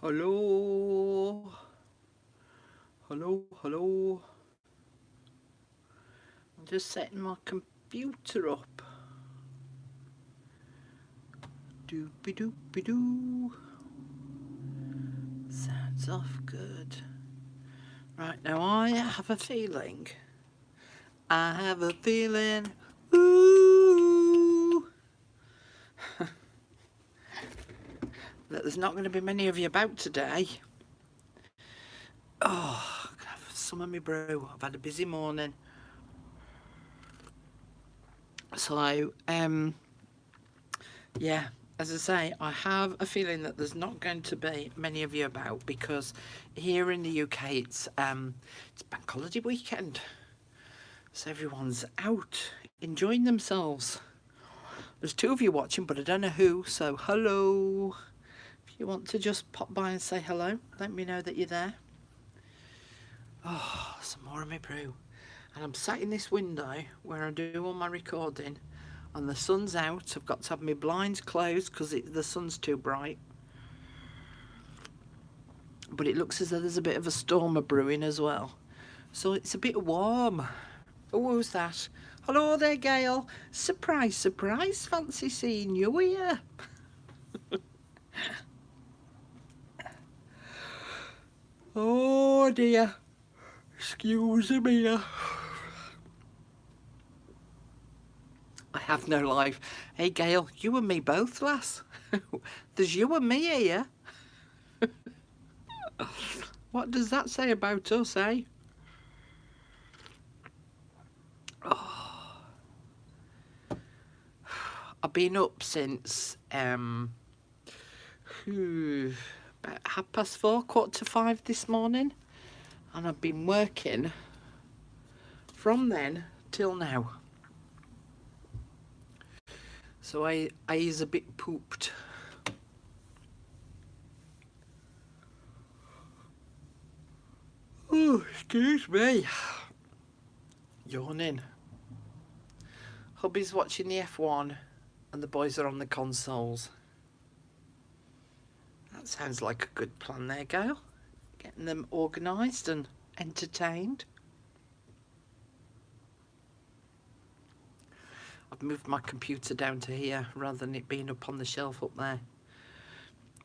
Hello, hello. I'm just setting my computer up. Doopy doopy doo. Sounds off good. Right now, I have a feeling. Ooh, that there's not going to be many of you about today. Oh, can I have some of me brew? I've had a busy morning. So, yeah, as I say, I have a feeling that there's not going to be many of you about because here in the UK it's bank holiday weekend, so everyone's out enjoying themselves. There's two of you watching, but I don't know who. So hello. If you want to just pop by and say hello, let me know that you're there. Oh, some more of my brew, and I'm sat in this window where I do all my recording. And the sun's out. I've got to have my blinds closed because the sun's too bright. But it looks as though there's a bit of a storm brewing as well. So it's a bit warm. Oh, who's that? Hello there, Gail. Surprise, surprise. Fancy seeing you here. Oh, dear. Excuse me. I have no life. Hey, Gail, you and me both, lass. There's you and me here. What does that say about us, eh? I've been up since about 4:30, 4:45 this morning, and I've been working from then till now. So I is a bit pooped. Oh, excuse me. Yawning. Hubby's watching the F1 and the boys are on the consoles. That sounds like a good plan there, Gail. Getting them organised and entertained. I've moved my computer down to here rather than it being up on the shelf up there.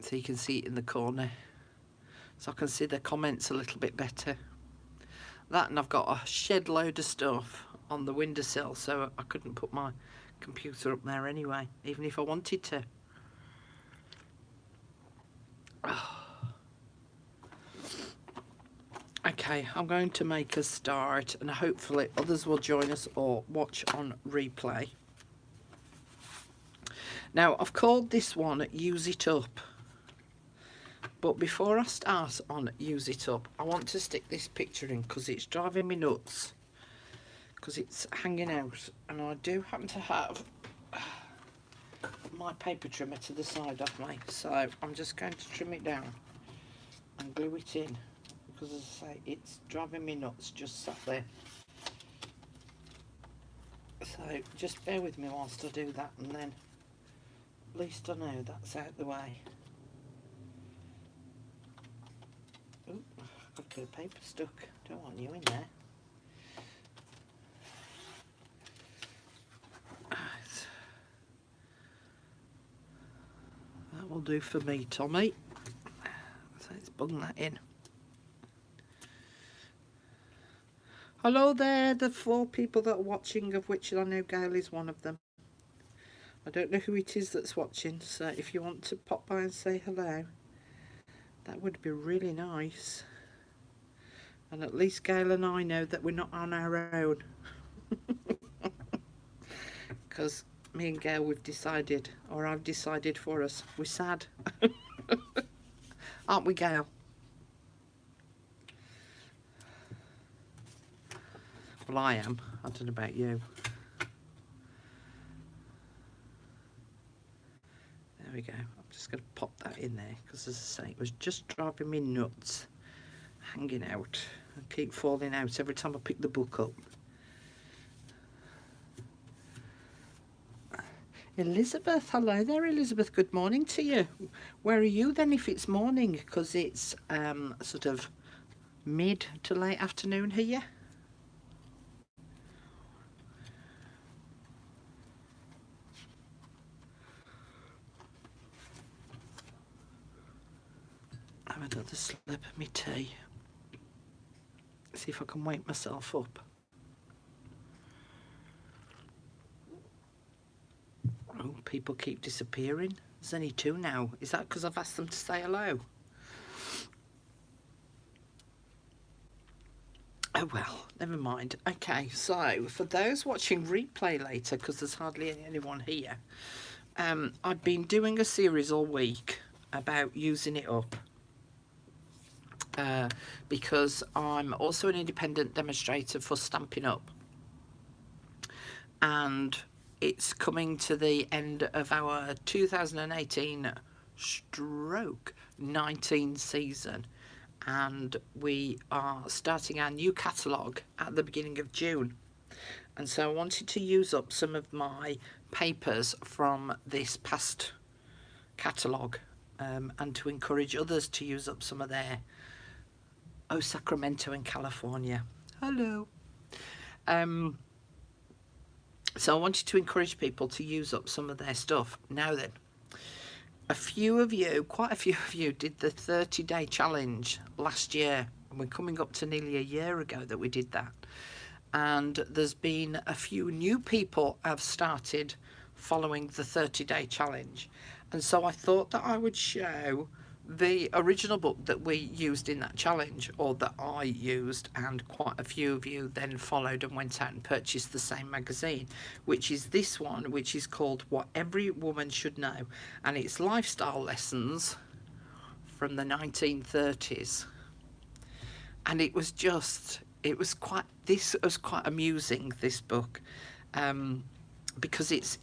So you can see it in the corner. So I can see the comments a little bit better. That, and I've got a shed load of stuff on the windowsill, so I couldn't put my computer up there anyway, even if I wanted to. Okay, I'm going to make a start, and hopefully others will join us or watch on replay. Now, I've called this one Use It Up. But before I start on Use It Up, I want to stick this picture in because it's driving me nuts. Because it's hanging out, and I do happen to have my paper trimmer to the side of me, so I'm just going to trim it down and glue it in, because as I say, it's driving me nuts just sat there. So just bear with me whilst I do that, and then at least I know that's out the way. Ooh, I've got a bit of paper stuck, don't want you in there. That will do for me, Tommy. So let's bung that in. Hello there, the 4 people that are watching, of which I know Gail is one of them. I don't know who it is that's watching, so if you want to pop by and say hello, that would be really nice. And at least Gail and I know that we're not on our own. Because me and Gail, we've decided, or I've decided for us, we're sad. Aren't we, Gail? Well, I am. I don't know about you. There we go. I'm just going to pop that in there because, as I say, it was just driving me nuts, hanging out. I keep falling out every time I pick the book up. Elizabeth, hello there, Elizabeth. Good morning to you. Where are you then if it's morning? Because it's sort of mid to late afternoon here. Have another slip of me tea. See if I can wake myself up. Oh, people keep disappearing. There's only 2 now. Is that because I've asked them to say hello? Oh well, never mind. Okay, so for those watching replay later, because there's hardly anyone here, I've been doing a series all week about using it up. Because I'm also an independent demonstrator for Stampin' Up. And it's coming to the end of our 2018/19 season. And we are starting our new catalogue at the beginning of June. And so I wanted to use up some of my papers from this past catalogue and to encourage others to use up some of their Sacramento in California. Hello. So I wanted to encourage people to use up some of their stuff. Now then, quite a few of you did the 30-day challenge last year. And we're coming up to nearly a year ago that we did that. And there's been a few new people have started following the 30-day challenge. And so I thought that I would show the original book that we used in that challenge, or that I used, and quite a few of you then followed and went out and purchased the same magazine, which is this one, which is called What Every Woman Should Know, and it's lifestyle lessons from the 1930s. And it was quite amusing, this book, because it's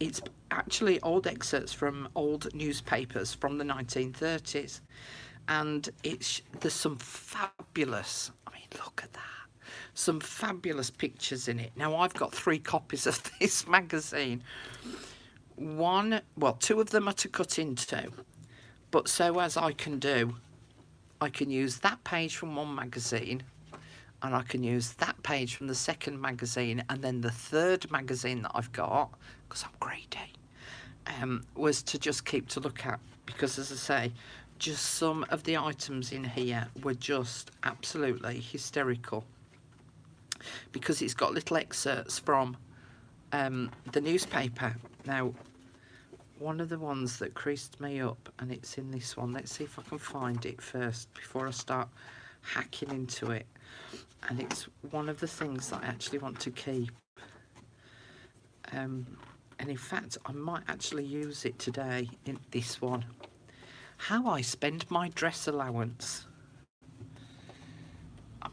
actually old excerpts from old newspapers from the 1930s, and there's some fabulous, look at that, some fabulous pictures in it. Now I've got 3 copies of this magazine. 2 of them are to cut into, but so as I can use that page from one magazine, and I can use that page from the second magazine, and then the third magazine that I've got, because I'm greedy, was to just keep to look at, because as I say, just some of the items in here were just absolutely hysterical, because it's got little excerpts from the newspaper. Now, one of the ones that creased me up, and it's in this one, let's see if I can find it first before I start hacking into it. And it's one of the things that I actually want to keep. And in fact, I might actually use it today in this one. How I spend my dress allowance.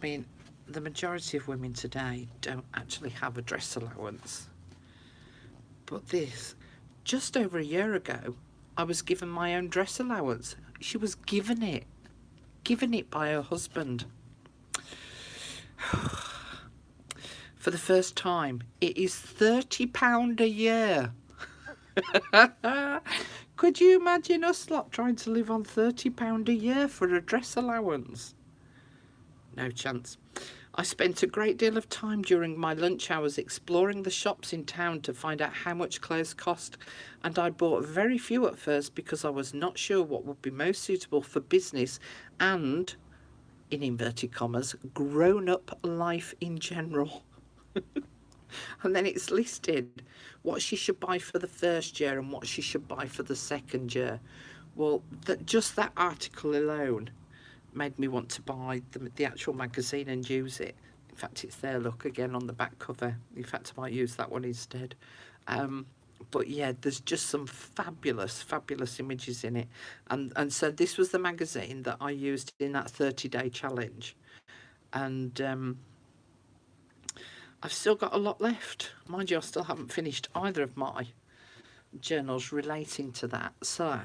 The majority of women today don't actually have a dress allowance. But this, just over a year ago, I was given my own dress allowance. She was given it by her husband. For the first time, it is £30 a year. Could you imagine us lot trying to live on £30 a year for a dress allowance? No chance. I spent a great deal of time during my lunch hours exploring the shops in town to find out how much clothes cost, and I bought very few at first because I was not sure what would be most suitable for business and, in inverted commas, grown-up life in general. And then it's listed what she should buy for the first year and what she should buy for the second year. Well, just that article alone made me want to buy the actual magazine and use it. In fact, it's there, look, again on the back cover. In fact, I might use that one instead. But yeah, there's just some fabulous images in it. And so this was the magazine that I used in that 30-day challenge. And I've still got a lot left. Mind you, I still haven't finished either of my journals relating to that. So,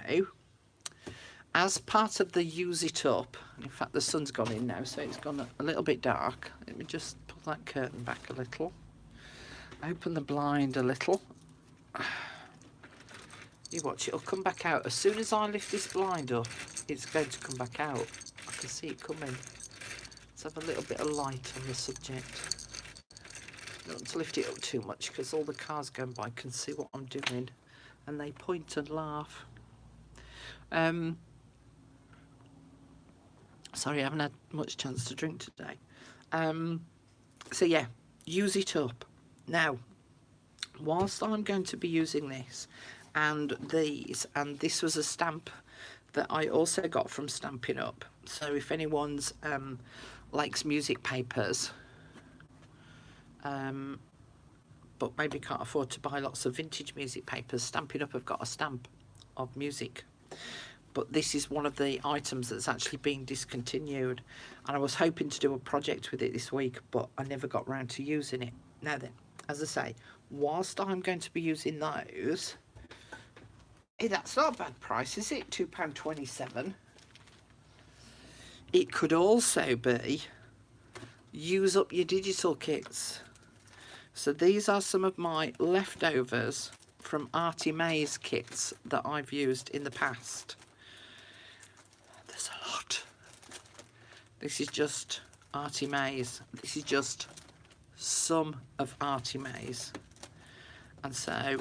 as part of the use it up, in fact the sun's gone in now, so it's gone a little bit dark. Let me just pull that curtain back a little. Open the blind a little. You watch, it'll come back out. As soon as I lift this blind up, it's going to come back out. I can see it coming. Let's have a little bit of light on the subject. Not to lift it up too much because all the cars going by can see what I'm doing and they point and laugh. Sorry, I haven't had much chance to drink today. So yeah, use it up. Now, whilst I'm going to be using this and these, and this was a stamp that I also got from Stampin' Up. So if anyone's likes music papers, but maybe can't afford to buy lots of vintage music papers, Stampin' Up have got a stamp of music. But this is one of the items that's actually being discontinued, and I was hoping to do a project with it this week, but I never got round to using it. Now then, as I say, whilst I'm going to be using those, hey, that's not a bad price, is it? £2.27. It could also be use up your digital kits. So these are some of my leftovers from Artie Mae's kits that I've used in the past. There's a lot. This is just Artie Mae's. This is just some of Artie Mae's. And so,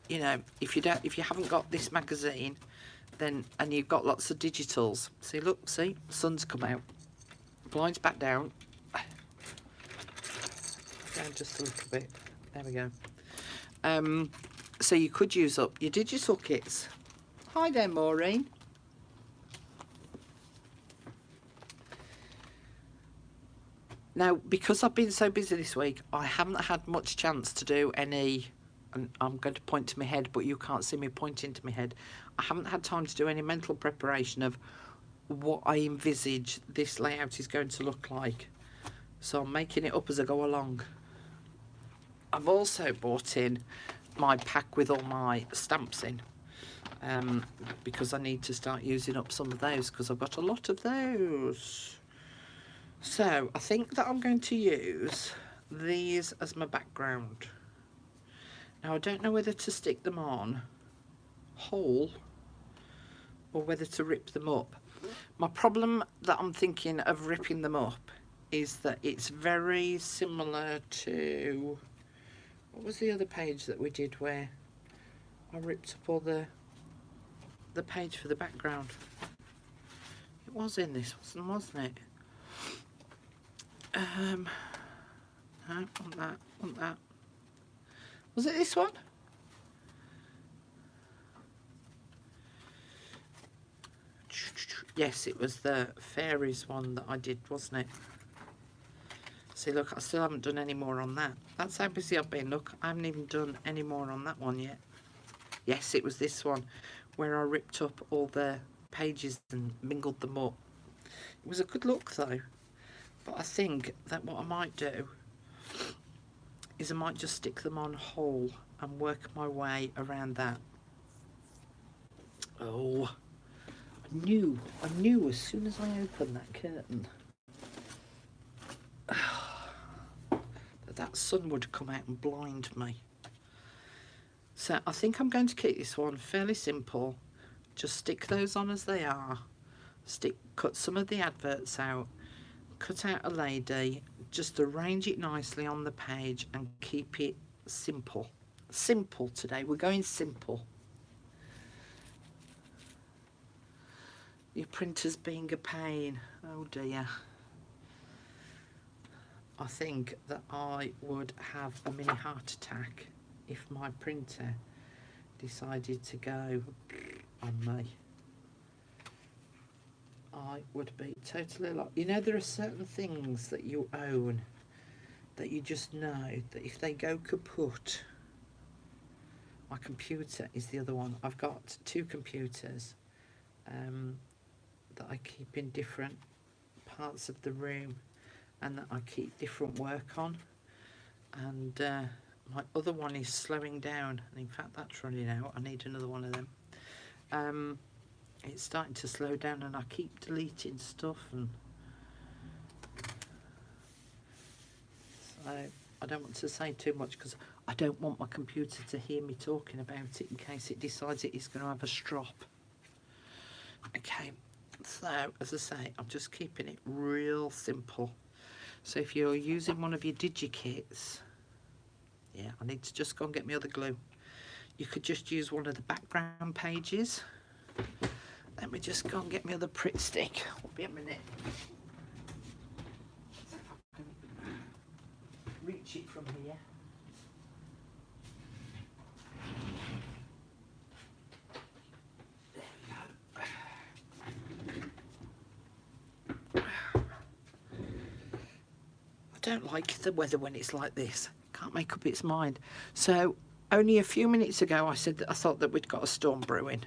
you know, if you haven't got this magazine, then and you've got lots of digitals. See, look, see, sun's come out. Blinds back down. Down just a little bit. There we go. So you could use up your digital kits. Hi there, Maureen. Now, because I've been so busy this week, I haven't had much chance to do any, and I'm going to point to my head, but you can't see me pointing to my head. I haven't had time to do any mental preparation of what I envisage this layout is going to look like. So I'm making it up as I go along. I've also bought in my pack with all my stamps in, because I need to start using up some of those because I've got a lot of those. So I think that I'm going to use these as my background. Now I don't know whether to stick them on whole or whether to rip them up. My problem that I'm thinking of ripping them up is that it's very similar to, what was the other page that we did where I ripped up all the page for the background? It was in this one, wasn't it? No, want that. Was it this one? Yes, it was the fairies one that I did, wasn't it? See, look, I still haven't done any more on that. That's how busy I've been. Look, I haven't even done any more on that one yet. Yes, it was this one where I ripped up all the pages and mingled them up. It was a good look though. But I think that what I might do is I might just stick them on whole and work my way around that. Oh, I knew as soon as I opened that curtain that sun would come out and blind me. So I think I'm going to keep this one fairly simple. Just stick those on as they are. Cut some of the adverts out. Cut out a lady, just arrange it nicely on the page and keep it simple. Simple today, we're going simple. Your printer's being a pain, oh dear. I think that I would have a mini heart attack if my printer decided to go on me. I would be totally like, you know, there are certain things that you own that you just know that if they go kaput. My computer is the other one. I've got two computers that I keep in different parts of the room and that I keep different work on, and my other one is slowing down, and in fact that's running out. I need another one of them. It's starting to slow down and I keep deleting stuff, and so I don't want to say too much because I don't want my computer to hear me talking about it in case it decides it is going to have a strop. Okay, so as I say, I'm just keeping it real simple. So if you're using one of your DigiKits, yeah, I need to just go and get my other glue. You could just use one of the background pages. Let me just go and get my other Pritt stick. Will be a minute. See if I can reach it from here. I don't like the weather when it's like this. Can't make up its mind. So only a few minutes ago I said that I thought that we'd got a storm brewing.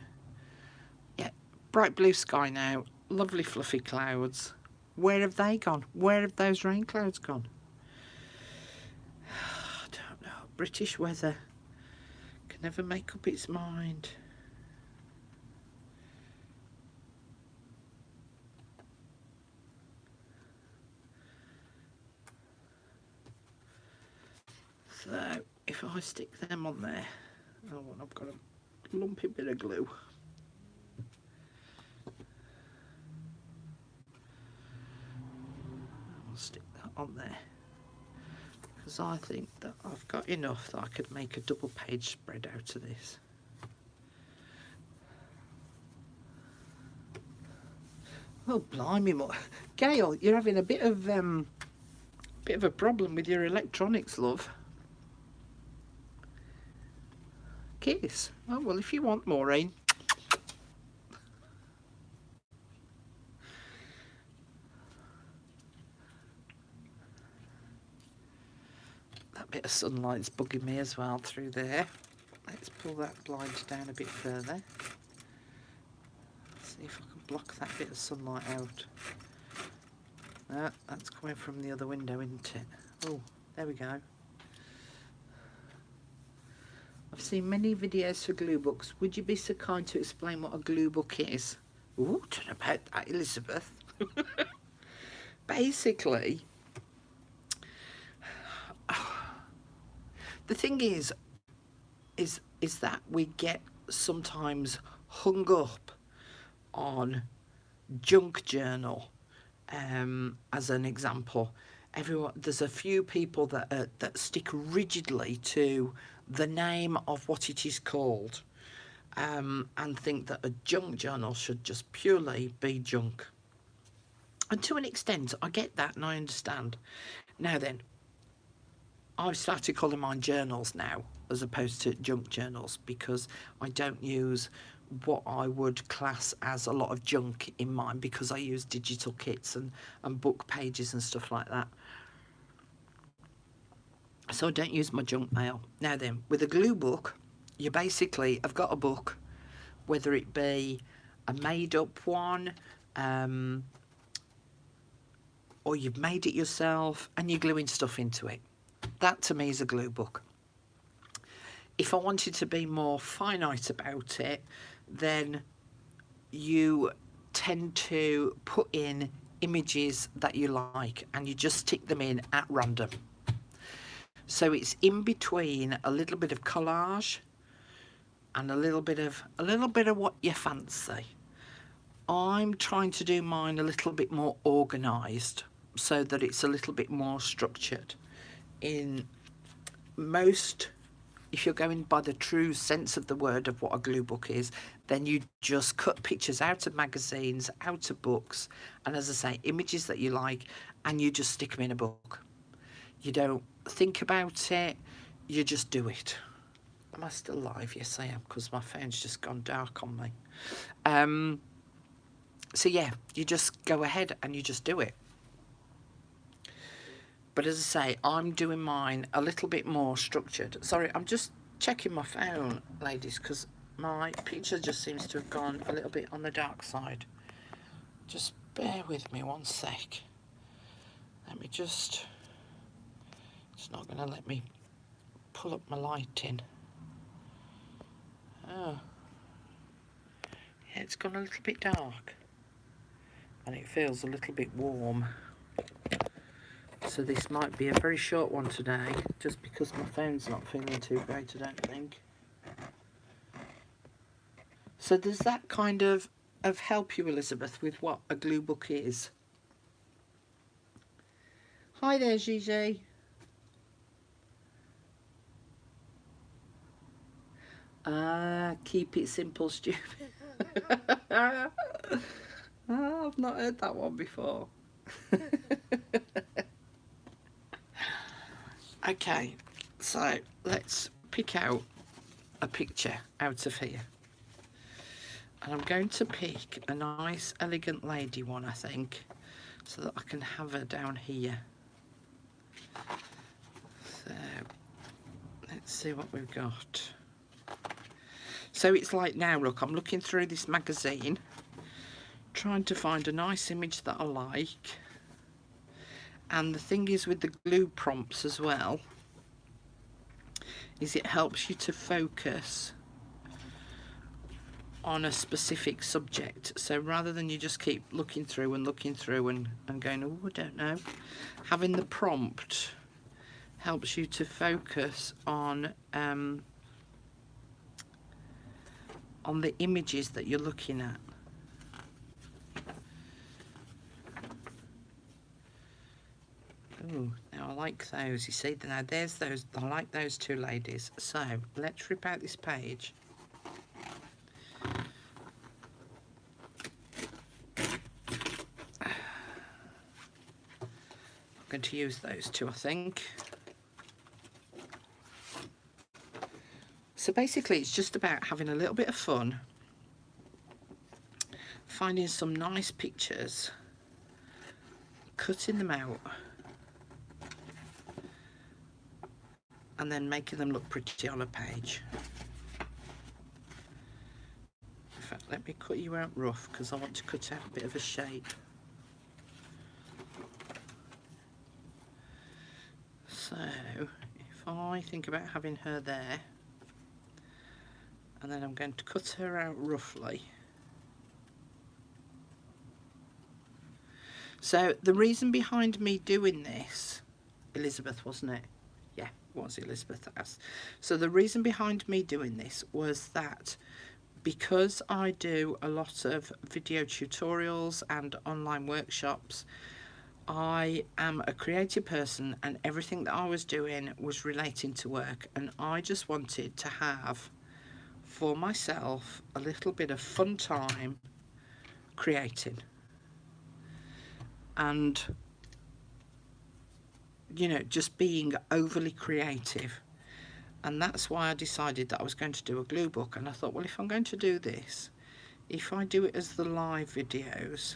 Yeah, bright blue sky now, lovely fluffy clouds. Where have they gone? Where have those rain clouds gone? I don't know. British weather can never make up its mind. So if I stick them on there, oh, and I've got a lumpy bit of glue. I'll stick that on there because I think that I've got enough that I could make a double page spread out of this. Oh blimey, Gail, you're having a bit of a problem with your electronics, love. Kiss. Oh well, if you want, Maureen. That bit of sunlight's bugging me as well through there. Let's pull that blind down a bit further. See if I can block that bit of sunlight out. That's coming from the other window, isn't it? Oh, there we go. I've seen many videos for glue books. Would you be so kind to explain what a glue book is? Ooh, don't know about that, Elizabeth. Basically, the thing is that we get sometimes hung up on junk journal. As an example, there's a few people that stick rigidly to the name of what it is called, and think that a junk journal should just purely be junk. And to an extent, I get that and I understand. Now then, I've started calling mine journals now as opposed to junk journals because I don't use what I would class as a lot of junk in mine because I use digital kits and book pages and stuff like that. So I don't use my junk mail. Now then, with a glue book, you basically have got a book, whether it be a made-up one, or you've made it yourself and you're gluing stuff into it. That to me is a glue book. If I wanted to be more finite about it, then you tend to put in images that you like and you just stick them in at random. So it's in between a little bit of collage and a little bit of what you fancy. I'm trying to do mine a little bit more organised so that it's a little bit more structured. In most, if you're going by the true sense of the word of what a glue book is, then you just cut pictures out of magazines, out of books, and as I say, images that you like, and you just stick them in a book. You don't think about it, you just do it. Am I still live? Yes, I am, because my phone's just gone dark on me. So yeah, you just go ahead and you just do it. But as I say, I'm doing mine a little bit more structured. Sorry, I'm just checking my phone, ladies, because my picture just seems to have gone a little bit on the dark side. Just bear with me one sec. Let me just... It's not going to let me pull up my light in. Oh. Yeah, it's gone a little bit dark. And it feels a little bit warm. So this might be a very short one today, just because my phone's not feeling too great, I don't think. So does that kind of help you, Elizabeth, with what a glue book is? Hi there, Gigi. Keep it simple, stupid. I've not heard that one before. Okay, so let's pick out a picture out of here. And I'm going to pick a nice, elegant lady one, I think, so that I can have her down here. So, let's see what we've got. So it's like now, look, I'm looking through this magazine, trying to find a nice image that I like. And the thing is with the glue prompts as well, is it helps you to focus on a specific subject. So rather than you just keep looking through and going, oh, I don't know, having the prompt helps you to focus on the images that you're looking at. Oh, now I like those. You see, now there's those. I like those two ladies. So let's rip out this page. I'm going to use those two, I think. So basically, it's just about having a little bit of fun, finding some nice pictures, cutting them out, and then making them look pretty on a page. In fact, let me cut you out rough because I want to cut out a bit of a shape. So if I think about having her there, and then I'm going to cut her out roughly. So the reason behind me doing this, Elizabeth, wasn't it? Yeah, it was Elizabeth that asked. So the reason behind me doing this was that because I do a lot of video tutorials and online workshops, I am a creative person and everything that I was doing was relating to work, and I just wanted to have for myself a little bit of fun time creating. And you know, just being overly creative. And that's why I decided that I was going to do a glue book. And I thought, well, if I'm going to do this, if I do it as the live videos,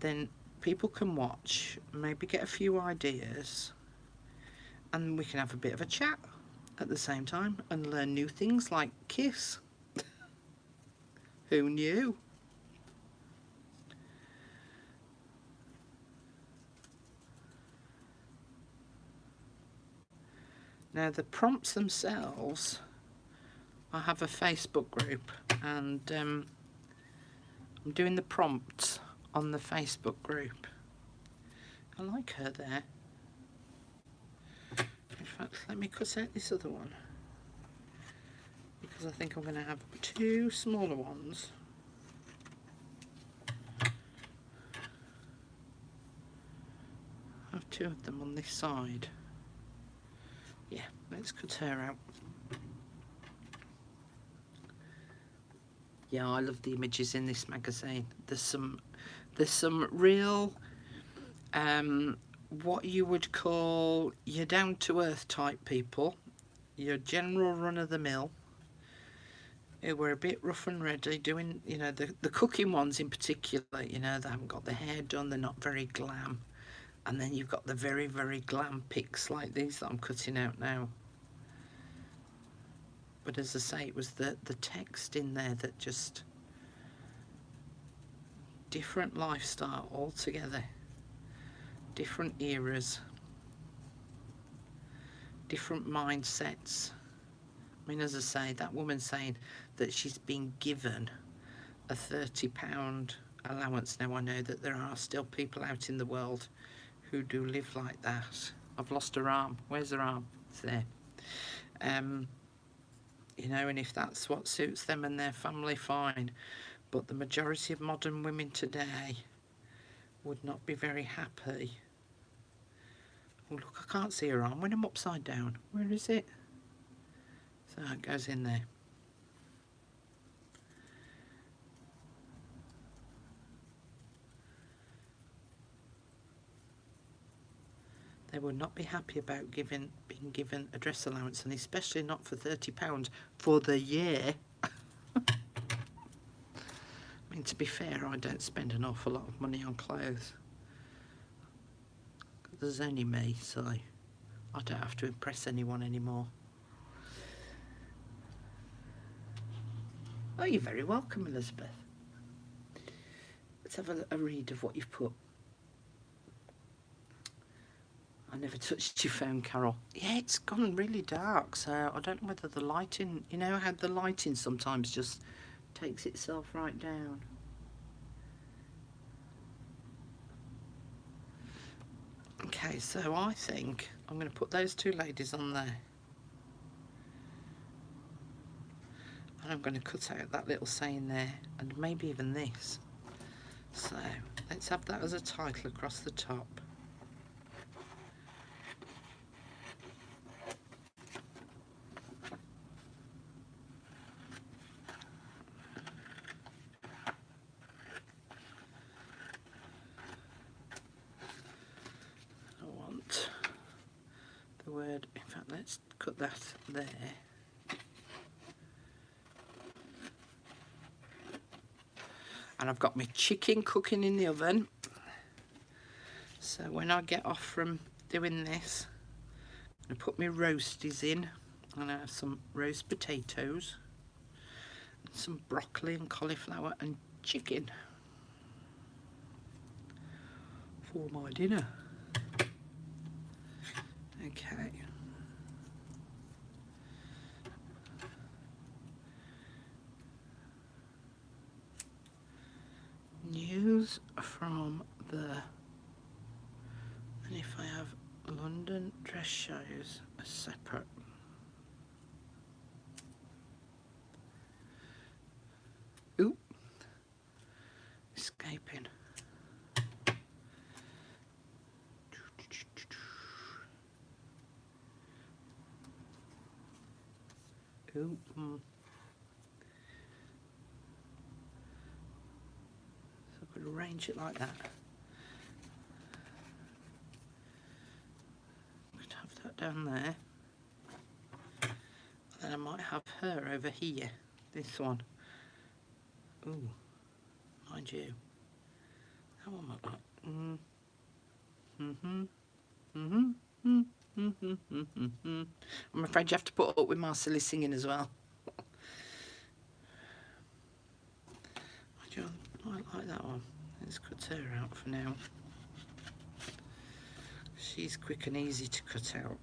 then people can watch, maybe get a few ideas, and we can have a bit of a chat at the same time and learn new things like kiss. Who knew? Now the prompts themselves, I have a Facebook group, and I'm doing the prompts on the Facebook group. I like her there. In fact, let me cut out this other one, because I think I'm going to have two smaller ones. I have two of them on this side. Yeah, let's cut her out. Yeah, I love the images in this magazine. There's some real what you would call your down-to-earth type people, your general run-of-the-mill, who were a bit rough and ready, doing, you know, the cooking ones in particular, you know, they haven't got their hair done, they're not very glam. And then you've got the very, very glam pics like these that I'm cutting out now. But as I say, it was the text in there that just... different lifestyle altogether. Different eras. Different mindsets. I mean, as I say, that woman saying that she's been given a £30 allowance. Now, I know that there are still people out in the world who do live like that. I've lost her arm. Where's her arm? It's there. You know, and if that's what suits them and their family, fine. But the majority of modern women today would not be very happy. Oh, look, I can't see her arm when I'm upside down. Where is it? So it goes in there. They would not be happy about being given a dress allowance, and especially not for £30 for the year. I mean, to be fair, I don't spend an awful lot of money on clothes. There's only me, so I don't have to impress anyone anymore. Oh, you're very welcome, Elizabeth. Let's have a read of what you've put. I never touched your phone, Carol. Yeah, it's gone really dark, so I don't know whether the lighting... You know how the lighting sometimes just takes itself right down. Okay, so I think I'm going to put those two ladies on there. And I'm going to cut out that little saying there, and maybe even this. So, let's have that as a title across the top. The word, in fact, let's cut that there. And I've got my chicken cooking in the oven. So when I get off from doing this, I'm going to put my roasties in. And I have some roast potatoes, and some broccoli and cauliflower and chicken for my dinner. Okay. News from the... And if I have London dress shows as separate. Ooh. Escaping. Ooh. So I could arrange it like that. Could have that down there. And then I might have her over here. This one. Ooh. Mind you. That one might like... I'm afraid you have to put up with my silly singing as well. I like that one. Let's cut her out for now. She's quick and easy to cut out.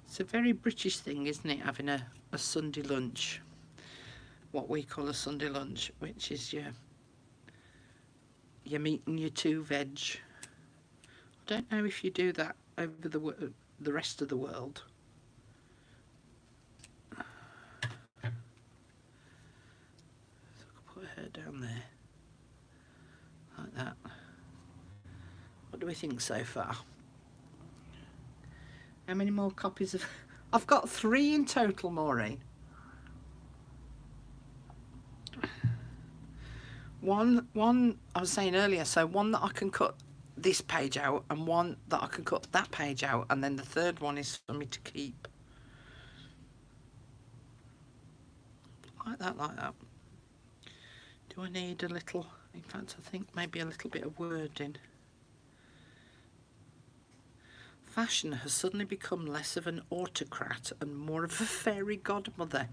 It's a very British thing, isn't it, having a Sunday lunch, what we call a Sunday lunch, which is your meat and your two veg. I don't know if you do that over the rest of the world. So I could put her down there, like that. What do we think so far? How many more copies of... I've got 3 in total, Maureen. One I was saying earlier, so one that I can cut this page out, and one that I can cut that page out, and then the third one is for me to keep. Like that, like that. Do I need a little... In fact, I think maybe a little bit of wording. Fashion has suddenly become less of an autocrat and more of a fairy godmother.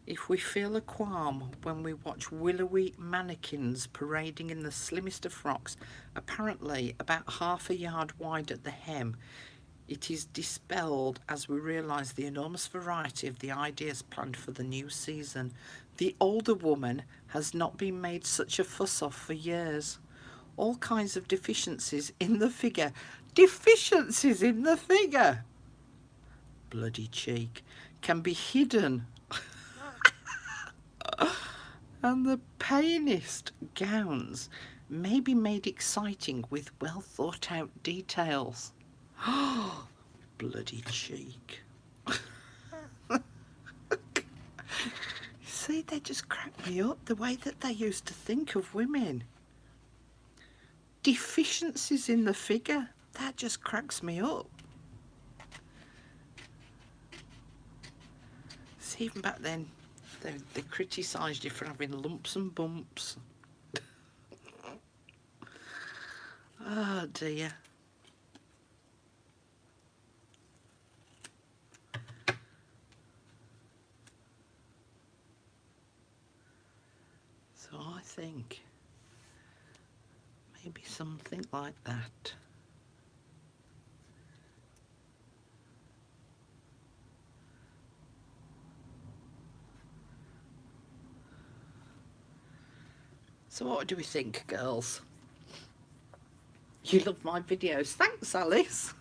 If we feel a qualm when we watch willowy mannequins parading in the slimmest of frocks, apparently about half a yard wide at the hem, it is dispelled as we realise the enormous variety of the ideas planned for the new season. The older woman has not been made such a fuss of for years. All kinds of deficiencies in the figure. Deficiencies in the figure! Bloody cheek. Can be hidden. And the plainest gowns may be made exciting with well thought out details. Bloody cheek. See, they just crack me up, the way that they used to think of women. Deficiencies in the figure, that just cracks me up. See, even back then, they criticised you for having lumps and bumps. Oh dear. So I think maybe something like that. So what do we think, girls? You love my videos. Thanks, Alice.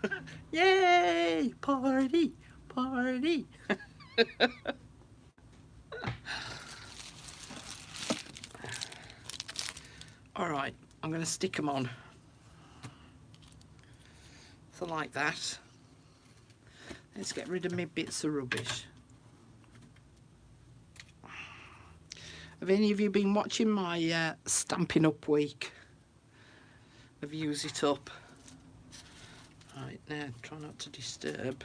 Yay! Party! Party! Alright, I'm going to stick them on. So like that. Let's get rid of my bits of rubbish. Have any of you been watching my Stampin' Up week? Of Use It Up? Right, now try not to disturb.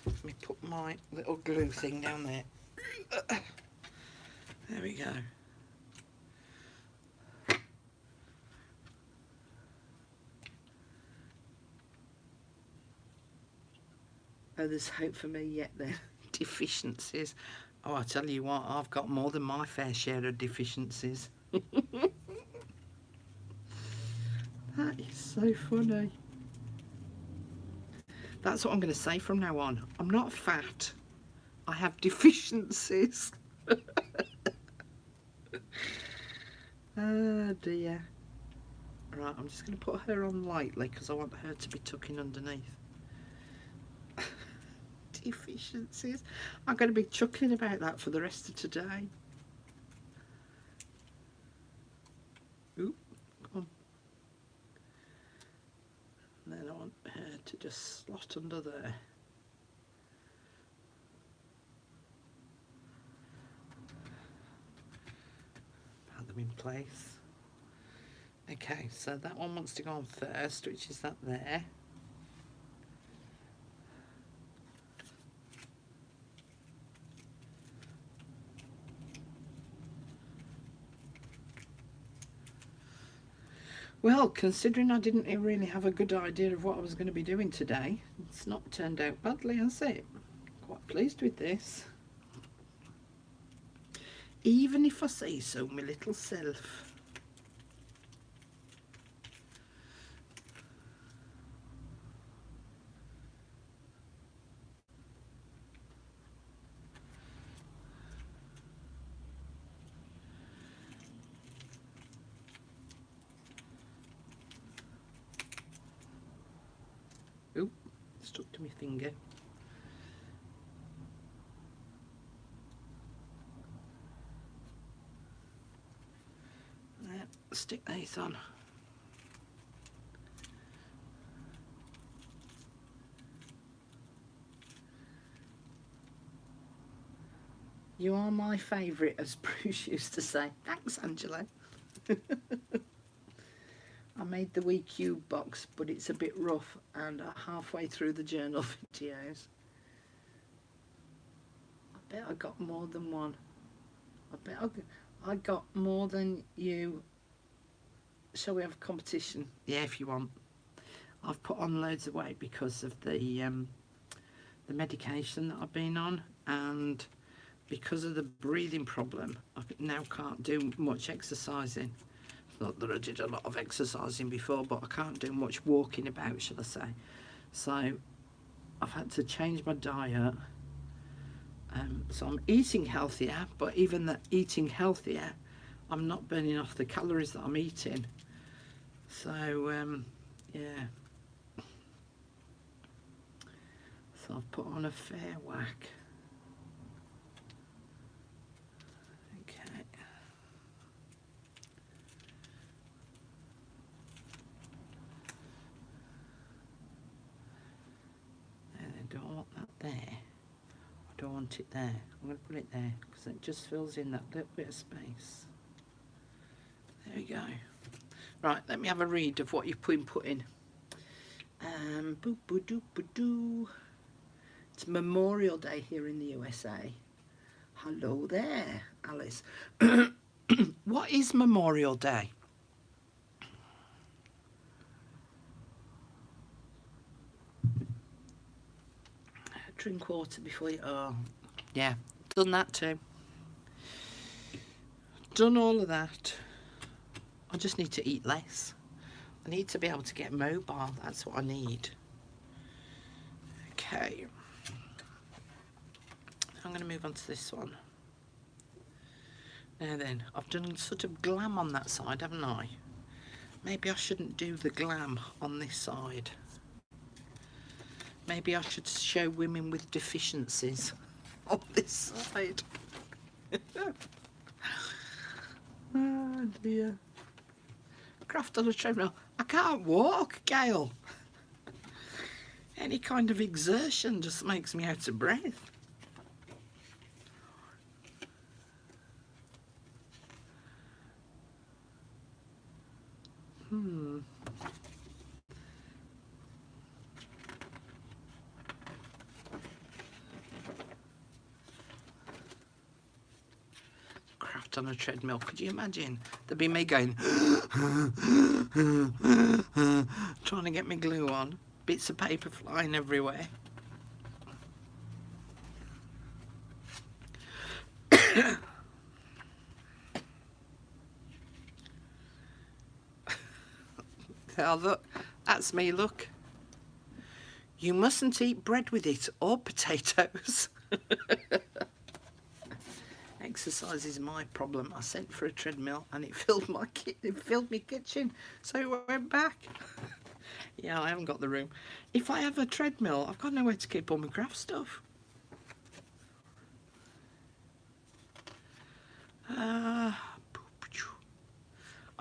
Let me put my little glue thing down there. There we go. Oh, there's hope for me yet then. Deficiencies. Oh, I tell you what, I've got more than my fair share of deficiencies. That is so funny. That's what I'm going to say from now on. I'm not fat. I have deficiencies. Oh dear. Right, I'm just going to put her on lightly because I want her to be tucking underneath. Deficiencies. I'm going to be chuckling about that for the rest of today. Oop, come on. And then I want her to just slot under there. Put them in place. Okay, so that one wants to go on first, which is that there. Well, considering I didn't really have a good idea of what I was going to be doing today, it's not turned out badly, has it? Quite pleased with this. Even if I say so, my little self. Oop, stuck to my finger. Stick these on. You are my favourite, as Bruce used to say. Thanks, Angela. I made the wee cube box, but it's a bit rough and halfway through the journal videos. I bet I got more than one. I bet I got more than you. Shall we have a competition? Yeah, if you want. I've put on loads of weight because of the medication that I've been on, and because of the breathing problem, I now can't do much exercising. Not that I did a lot of exercising before, but I can't do much walking about, shall I say. So I've had to change my diet. So I'm eating healthier, but even that eating healthier, I'm not burning off the calories that I'm eating. So yeah. So I've put on a fair whack. Okay. And I don't want that there. I don't want it there. I'm going to put it there because it just fills in that little bit of space. There we go. Right, let me have a read of what you've been putting. Boo boo doo boo doo. It's Memorial Day here in the USA. Hello there, Alice. What is Memorial Day? Drink water before you... Oh, yeah, done that too. Done all of that. I just need to eat less. I need to be able to get mobile. That's what I need. Okay. I'm going to move on to this one. Now then, I've done sort of glam on that side, haven't I? Maybe I shouldn't do the glam on this side. Maybe I should show women with deficiencies on this side. Oh dear. Craft on a treadmill. I can't walk, Gail. Any kind of exertion just makes me out of breath. Craft on a treadmill. Could you imagine? There'd be me going trying to get my glue on. Bits of paper flying everywhere. Oh, look, that's me, look. You mustn't eat bread with it or potatoes. Exercise is my problem. I sent for a treadmill and it filled my kitchen, so it went back. Yeah, I haven't got the room. If I have a treadmill, I've got nowhere to keep all my craft stuff. I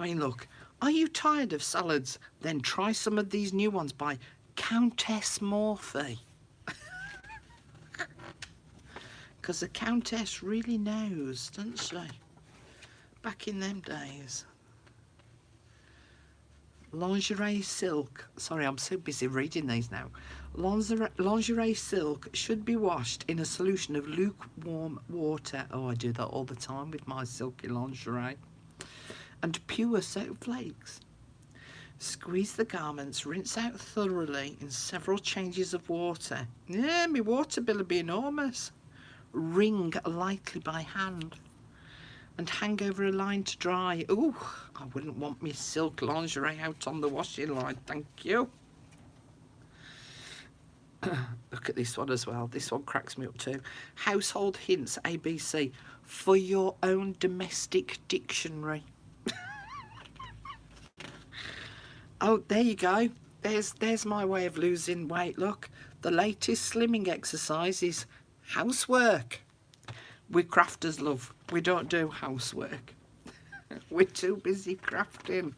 mean, look, are you tired of salads? Then try some of these new ones by Countess Morphy. Because the Countess really knows, doesn't she? Back in them days. Lingerie silk. Sorry, I'm so busy reading these now. Lingerie silk should be washed in a solution of lukewarm water. Oh, I do that all the time with my silky lingerie. And pure soap flakes. Squeeze the garments, rinse out thoroughly in several changes of water. Yeah, my water bill would be enormous. Wring lightly by hand and hang over a line to dry. Ooh, I wouldn't want my silk lingerie out on the washing line, thank you. Look at this one as well. This one cracks me up too. Household hints ABC for your own domestic dictionary. Oh, there you go. There's my way of losing weight. Look, the latest slimming exercise is housework. We crafters, love. We don't do housework. We're too busy crafting. In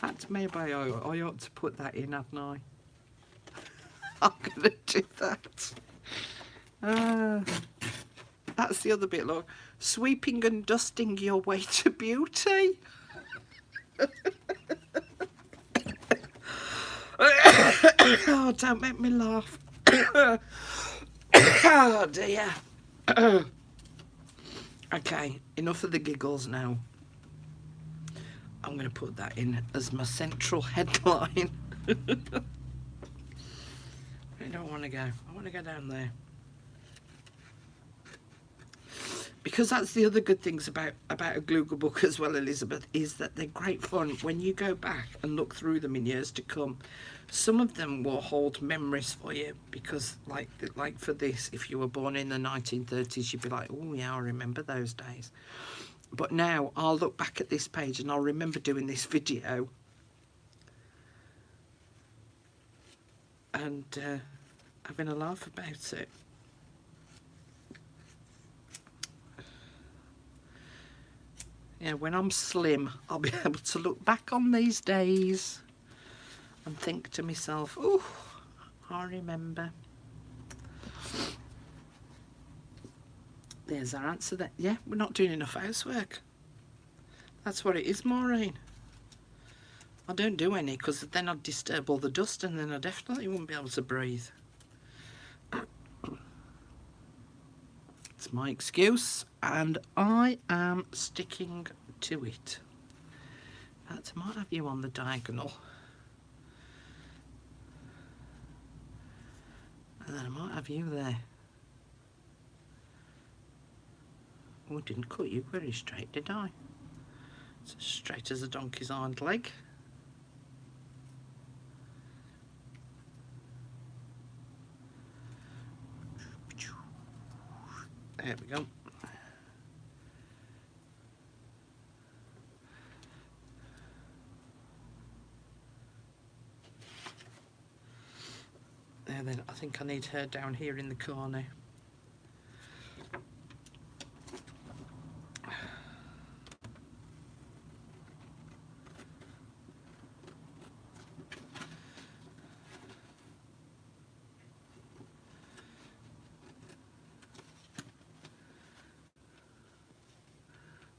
fact, maybe I ought to put that in, hadn't I? I'm going to do that. That's the other bit, look. Sweeping and dusting your way to beauty. Oh, don't make me laugh. Oh dear. Okay, enough of the giggles now. I'm going to put that in as my central headline. I don't want to go. I want to go down there. because that's the other good things about a Google book as well, Elizabeth, is that they're great fun when you go back and look through them in years to come. Some of them will hold memories for you, because like for this, if you were born in the 1930s, you'd be like, oh yeah, I remember those days. But now I'll look back at this page and I'll remember doing this video and having a laugh about it. Yeah, when I'm slim, I'll be able to look back on these days and think to myself, oh, I remember. There's our answer there. Yeah, we're not doing enough housework. That's what it is, Maureen. I don't do any, because then I'd disturb all the dust and then I definitely wouldn't be able to breathe. It's my excuse and I am sticking to it. In fact, I might have you on the diagonal. And then I might have you there. Oh, I didn't cut you very straight, did I? It's as straight as a donkey's hind leg. There we go. There then, I think I need her down here in the corner.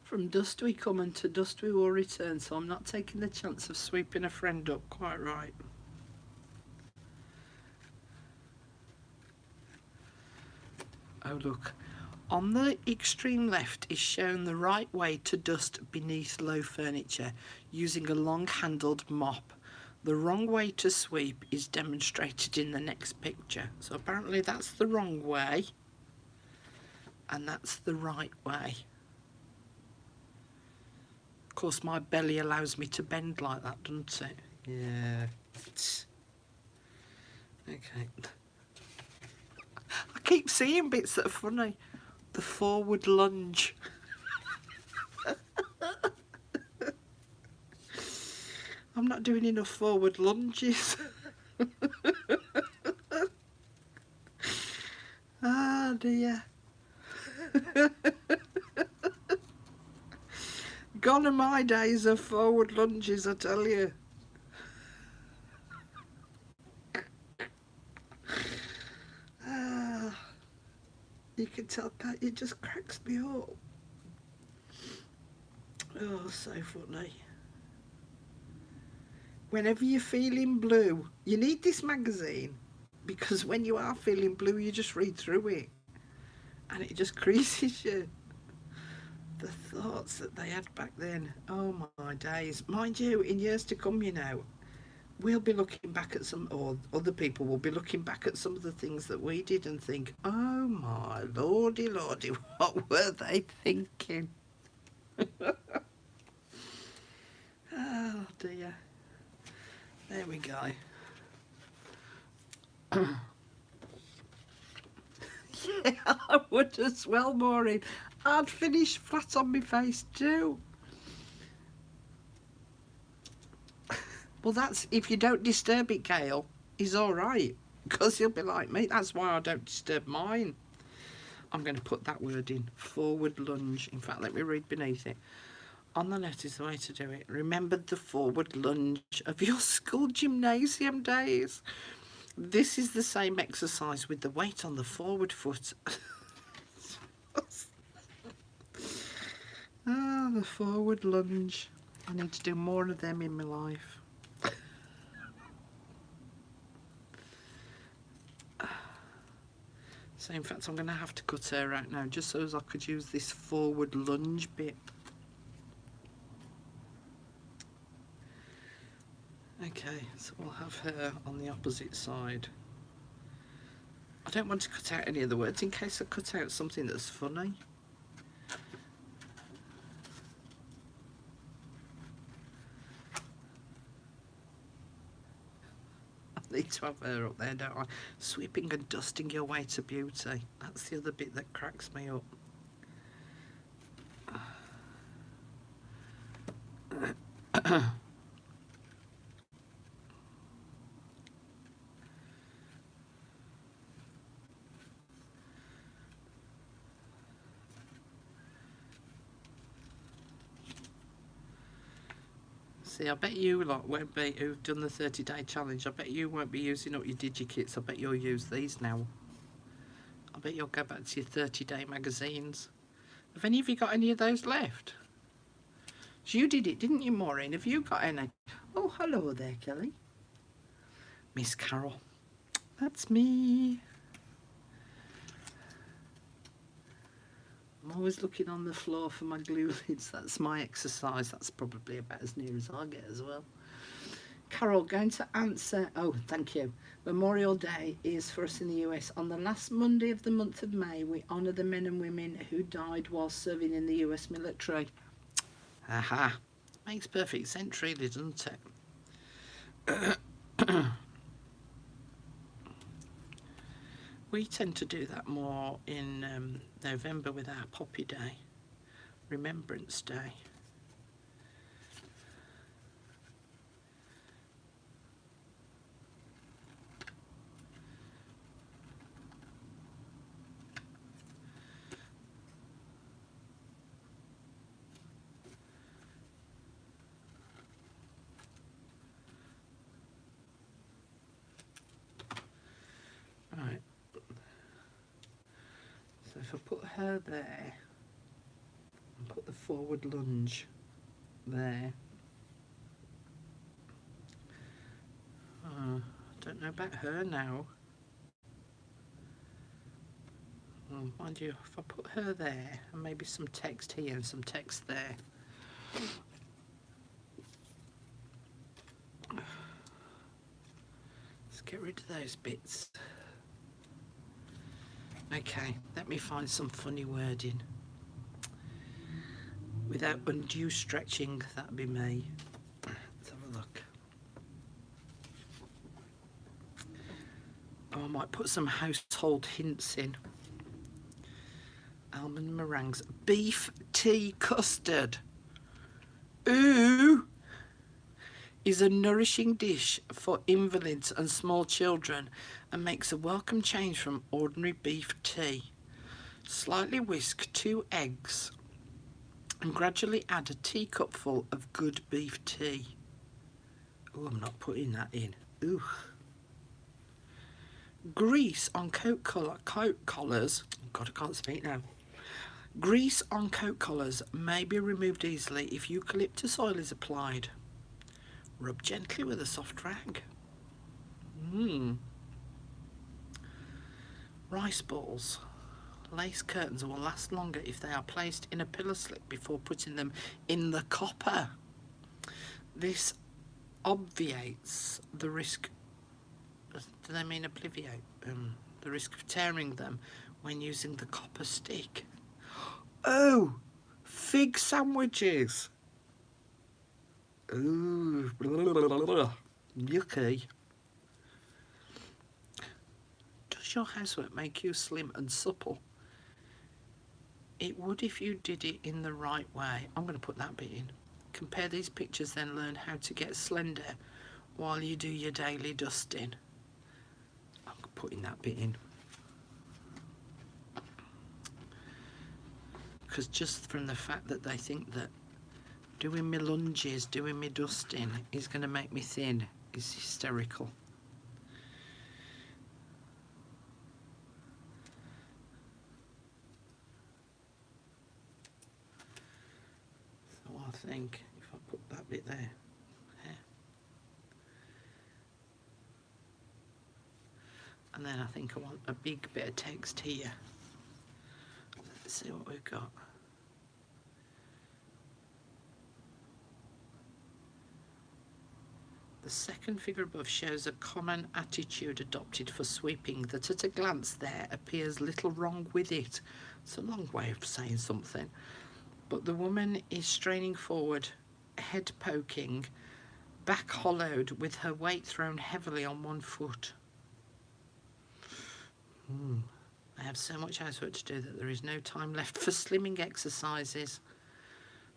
From dust we come and to dust we will return, so I'm not taking the chance of sweeping a friend up. Quite right. Oh look, on the extreme left is shown the right way to dust beneath low furniture using a long-handled mop. The wrong way to sweep is demonstrated in the next picture. So apparently that's the wrong way and that's the right way. Of course, my belly allows me to bend like that, doesn't it? Yeah. Okay. I keep seeing bits that are funny. The forward lunge. I'm not doing enough forward lunges. Ah, dear. Gone are my days of forward lunges, I tell you. Ah, you can tell that it just cracks me up. Oh, so funny. Whenever you're feeling blue, you need this magazine, because when you are feeling blue, you just read through it and it just creases you. The thoughts that they had back then, oh my days. Mind you, in years to come, you know, we'll be looking back at some, or other people will be looking back at some of the things that we did and think, oh my lordy, lordy, what were they thinking? Oh dear. There we go. Yeah, I would as well, Maureen. I'd finish flat on my face too. Well, that's if you don't disturb it, Gail. He's all right, because he'll be like me. That's why I don't disturb mine. I'm going to put that word in. Forward lunge. In fact, let me read beneath it. On the left is the way to do it. Remember the forward lunge of your school gymnasium days. This is the same exercise with the weight on the forward foot. Ah, the forward lunge. I need to do more of them in my life. So in fact I'm going to have to cut her out now just so as I could use this forward lunge bit. Okay, so we'll have her on the opposite side. I don't want to cut out any of the words in case I cut out something that's funny. of her up there, don't I? Sweeping and dusting your way to beauty. That's the other bit that cracks me up. See, I bet you lot won't be, who've done the 30-day challenge, I bet you won't be using up your DigiKits. I bet you'll use these now. I bet you'll go back to your 30-day magazines. Have any of you got any of those left? You did it, didn't you, Maureen? Have you got any? Oh, hello there, Kelly. Miss Carol. That's me. I'm always looking on the floor for my glue lids. That's my exercise. That's probably about as near as I get as well. Carol, going to answer. Oh, thank you. Memorial Day is for us in the US. On the last Monday of the month of May, we honour the men and women who died while serving in the US military. Aha. Makes perfect sense, really, doesn't it? We tend to do that more in November with our Poppy Day, Remembrance Day. Right. So if I put her there and put the forward lunge there. I don't know about her now. Well, mind you, if I put her there and maybe some text here and some text there. Let's get rid of those bits. Okay, let me find some funny wording. Without undue stretching, that'd be me. Let's have a look. Oh, I might put some household hints in. Almond meringues. Beef tea custard. Ooh! Is a nourishing dish for invalids and small children and makes a welcome change from ordinary beef tea. Slightly whisk 2 eggs and gradually add a teacupful of good beef tea. Oh, I'm not putting that in. Ooh. Grease on coat collars. God, I can't speak now. Grease on coat collars may be removed easily if eucalyptus oil is applied. Rub gently with a soft rag. Rice balls. Lace curtains will last longer if they are placed in a pillow slip before putting them in the copper. This obviates the risk. Do they mean obliviate? The risk of tearing them when using the copper stick. Oh, fig sandwiches. Ooh, yucky. Does your housework make you slim and supple? It would if you did it in the right way. I'm going to put that bit in. Compare these pictures, then learn how to get slender while you do your daily dusting. I'm putting that bit in. Because just from the fact that they think that doing me lunges, doing me dusting is going to make me thin is hysterical. So I think if I put that bit there, and then I think I want a big bit of text here. Let's see what we've got. The second figure above shows a common attitude adopted for sweeping that at a glance there appears little wrong with it. It's a long way of saying something. But the woman is straining forward, head poking, back hollowed with her weight thrown heavily on one foot. I have so much housework to do that there is no time left for slimming exercises.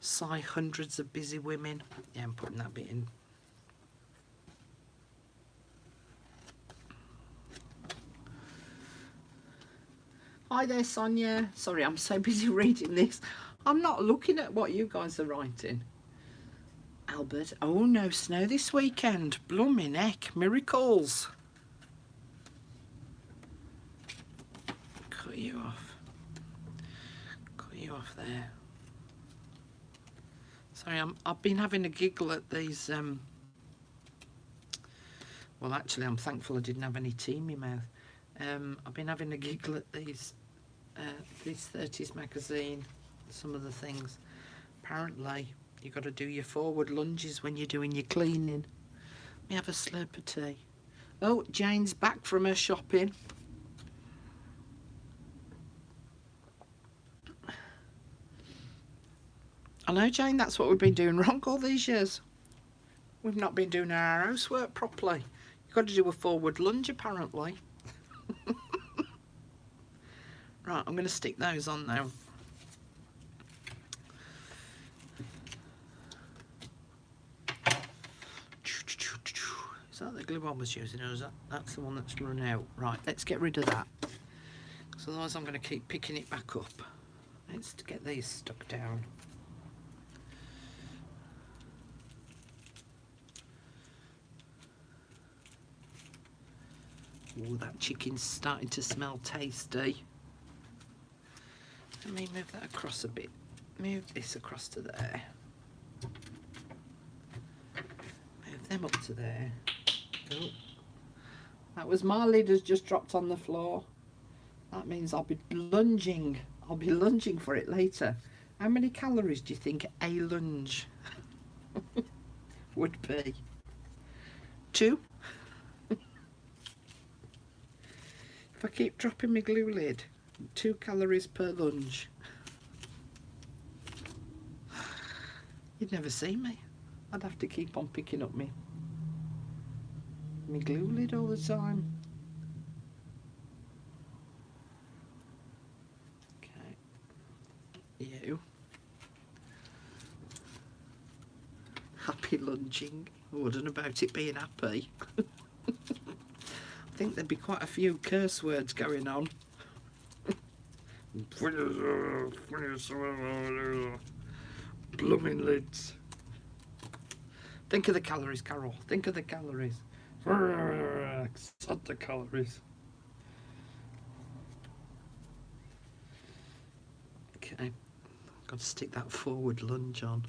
Sigh hundreds of busy women. Yeah, I'm putting that bit in. Hi there, Sonia. Sorry, I'm so busy reading this. I'm not looking at what you guys are writing. Albert, oh no snow this weekend. Blooming heck, miracles. Cut you off. Cut you off there. Sorry, I've been having a giggle at these. Well, actually, I'm thankful I didn't have any tea in my mouth. I've been having a giggle at these 30s magazine, some of the things. Apparently, you've got to do your forward lunges when you're doing your cleaning. Let me have a slurp of tea. Oh, Jane's back from her shopping. I know, Jane, that's what we've been doing wrong all these years. We've not been doing our housework properly. You've got to do a forward lunge, apparently. Right, I'm going to stick those on now. Is that the glue I was using, or is that's the one that's run out? Right, let's get rid of that. Because otherwise I'm going to keep picking it back up. Let's get these stuck down. Oh, that chicken's starting to smell tasty. Let me move that across a bit. Move this across to there. Move them up to there. Oh, that was my lid has just dropped on the floor. That means I'll be lunging. I'll be lunging for it later. How many calories do you think a lunge would be? 2? If I keep dropping my glue lid, 2 calories per lunge. You'd never see me. I'd have to keep on picking up my glue lid all the time. Okay. You. Happy lunging. I don't know about it being happy. I think there'd be quite a few curse words going on. Blooming lids. Think of the calories, Carol. Think of the calories. Sod the calories. Okay. Got to stick that forward lunge on.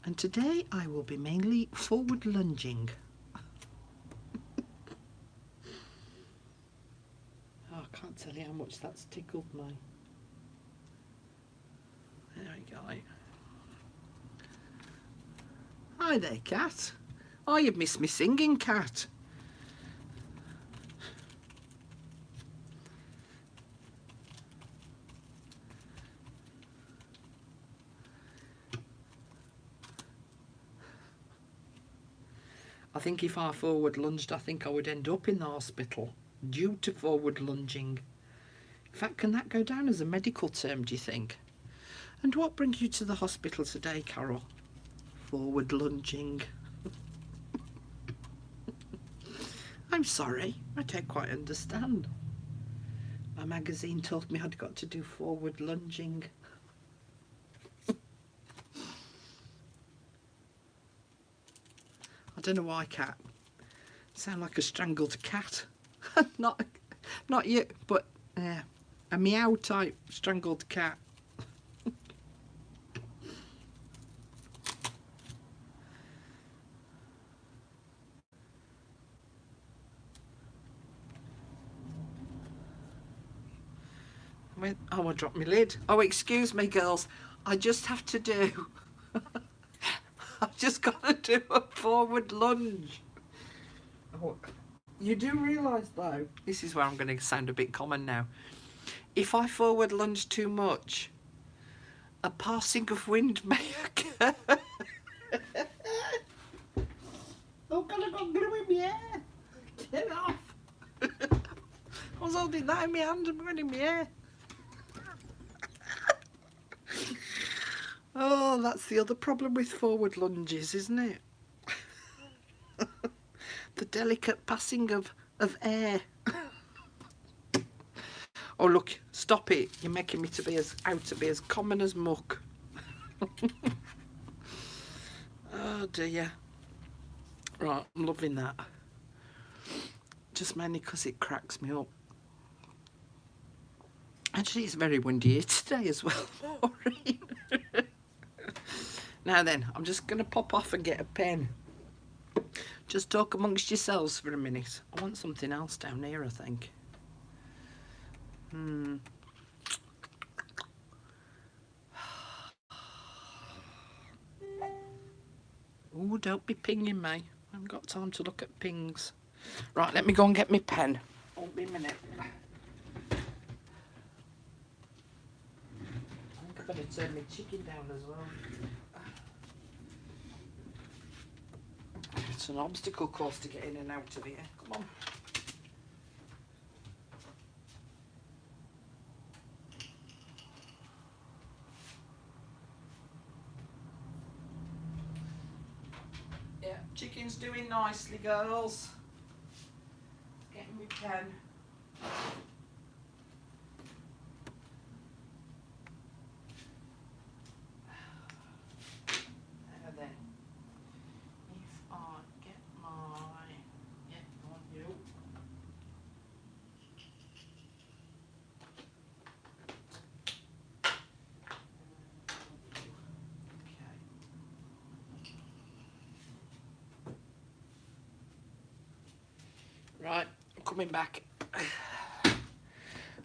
And today I will be mainly forward lunging. Oh, I can't tell you how much that's tickled me. There we go. Hi there, Cat. Oh, you've missed me singing, Cat. I think if I forward lunged, I think I would end up in the hospital due to forward lunging. In fact, can that go down as a medical term, do you think? And what brings you to the hospital today, Carol? Forward lunging. I'm sorry, I don't quite understand. My magazine told me I'd got to do forward lunging. I don't know why, Cat. Sound like a strangled cat. not you, but a meow type strangled cat. Oh, I dropped my lid. Oh, excuse me, girls. I just have to do... I've just got to do a forward lunge. Oh, you do realise, though, this is where I'm going to sound a bit common now. If I forward lunge too much, A passing of wind may occur. Oh God, I got glue in my hair. Get it off. I was holding that in my hand and running my hair. Oh, that's the other problem with forward lunges, isn't it? The delicate passing of air. Oh look, stop it. You're making me out to be as common as muck. Oh dear. Right, I'm loving that. Just mainly because it cracks me up. Actually, it's very windy here today as well, Maureen. Now then, I'm just going to pop off and get a pen. Just talk amongst yourselves for a minute. I want something else down here, I think. Oh, don't be pinging me. I haven't got time to look at pings. Right, let me go and get my pen. Won't be a minute. I think I better turn my chicken down as well. It's an obstacle course to get in and out of here. Come on. Yeah, chicken's doing nicely, girls. Getting me pen. Now then, if I get my, yeah, on you. Right, I'm coming back.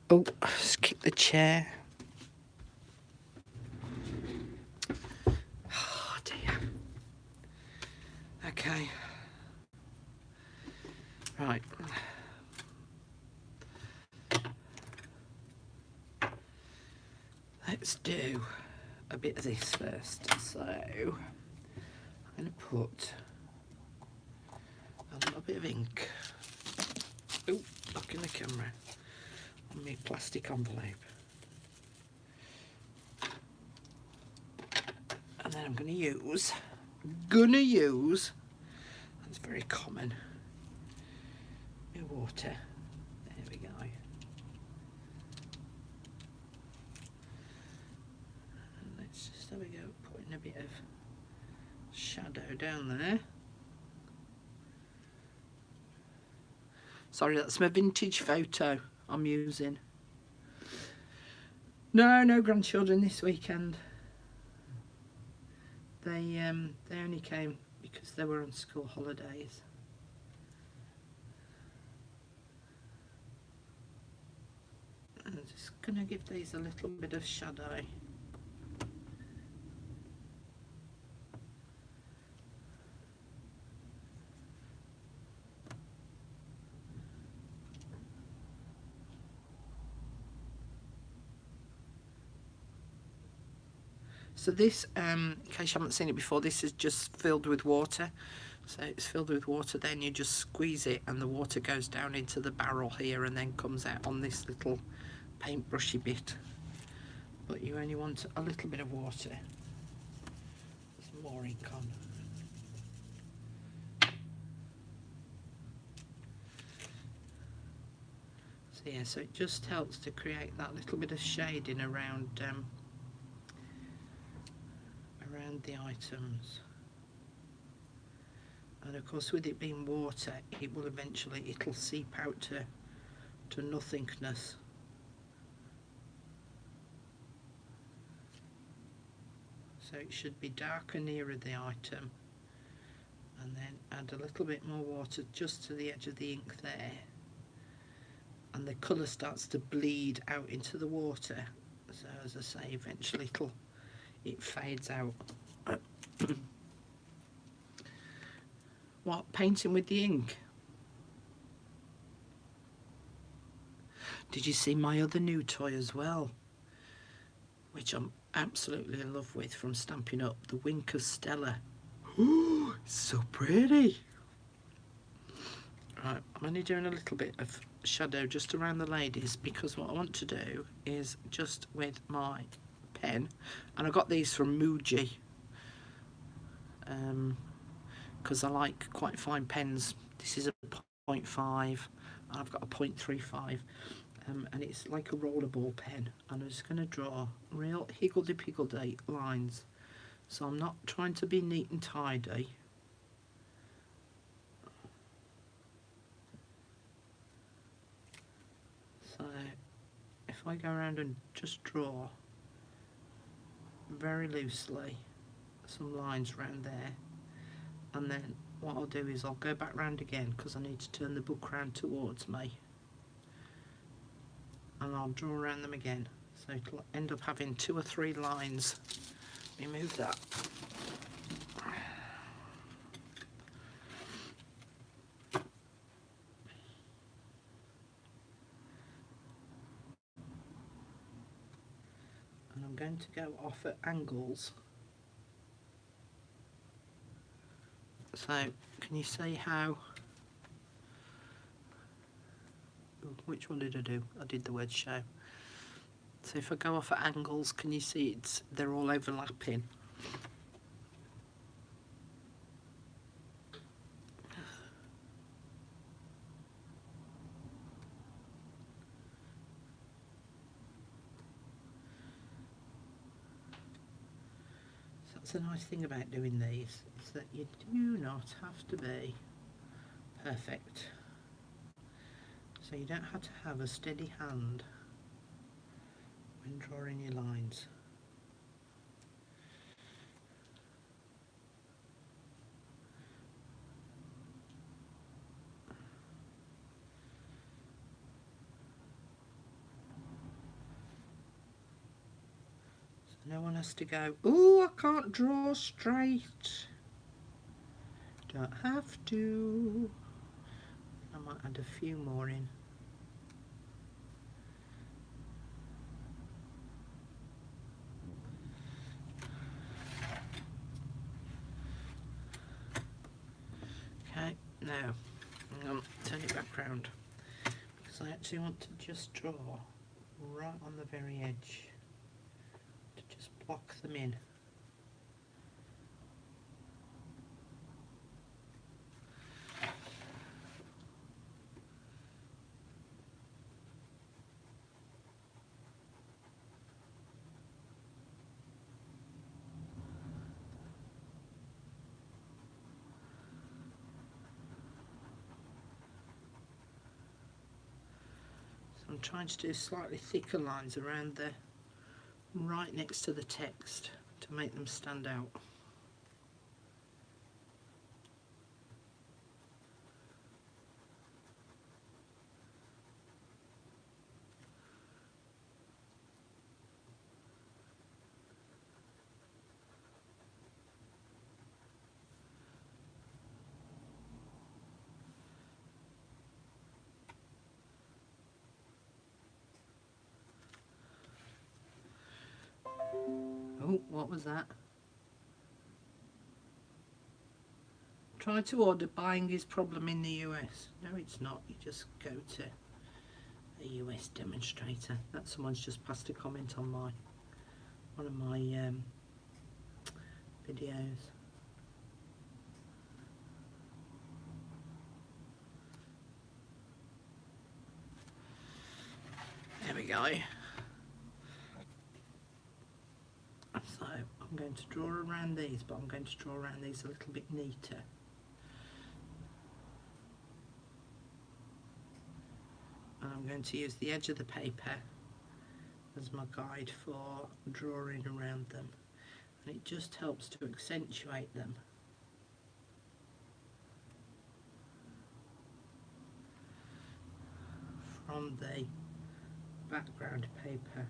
Oh, skip the chair. Oh dear. Okay. Right. Let's do a bit of this first. So, I'm going to put a little bit of ink. Oh, blocking the camera on my plastic envelope. And then I'm going to use, that's very common, my water. There we go. And let's just have a go putting a bit of shadow down there. Sorry, that's my vintage photo I'm using. No grandchildren this weekend. They only came because they were on school holidays. I'm just going to give these a little bit of shadow. So this, in case you haven't seen it before, this is just filled with water. So it's filled with water, then you just squeeze it and the water goes down into the barrel here and then comes out on this little paintbrushy bit. But you only want a little bit of water. Some more ink on. So yeah, so it just helps to create that little bit of shading around around the items. And of course with it being water, it will eventually, it'll seep out to nothingness. So it should be darker nearer the item, and then add a little bit more water just to the edge of the ink there, and the colour starts to bleed out into the water. So as I say, eventually it fades out. What, painting with the ink? Did you see my other new toy as well? Which I'm absolutely in love with from Stampin' Up, the Winker Stella. Ooh, so pretty. Right, I'm only doing a little bit of shadow just around the ladies because what I want to do is just with my pen, and I got these from Muji because I like quite fine pens. This is a 0.5 and I've got a 0.35 and it's like a rollerball pen, and I'm just going to draw real higgledy-piggledy lines, so I'm not trying to be neat and tidy. So if I go around and just draw very loosely some lines around there, and then what I'll do is I'll go back round again because I need to turn the book round towards me, and I'll draw around them again, so it'll end up having 2 or 3 lines. Let me move that. And I'm going to go off at angles. So can you see how, which one did I do? I did the word show. So if I go off at angles, can you see they're all overlapping? So that's a nice thing about doing these, is that you do not have to be perfect. So you don't have to have a steady hand when drawing your lines. So no one has to go, oh, I can't draw straight. Don't have to. I might add a few more in. Okay, now I'm going to turn it back round because I actually want to just draw right on the very edge to just block them in. I'm trying to do slightly thicker lines around there, right next to the text, to make them stand out. Oh, what was that? Try to order buying is problem in the US. No, it's not. You just go to a US demonstrator. That someone's just passed a comment on one of my videos. There we go. So I'm going to draw around these, but I'm going to draw around these a little bit neater. And I'm going to use the edge of the paper as my guide for drawing around them, and it just helps to accentuate them. From the background paper.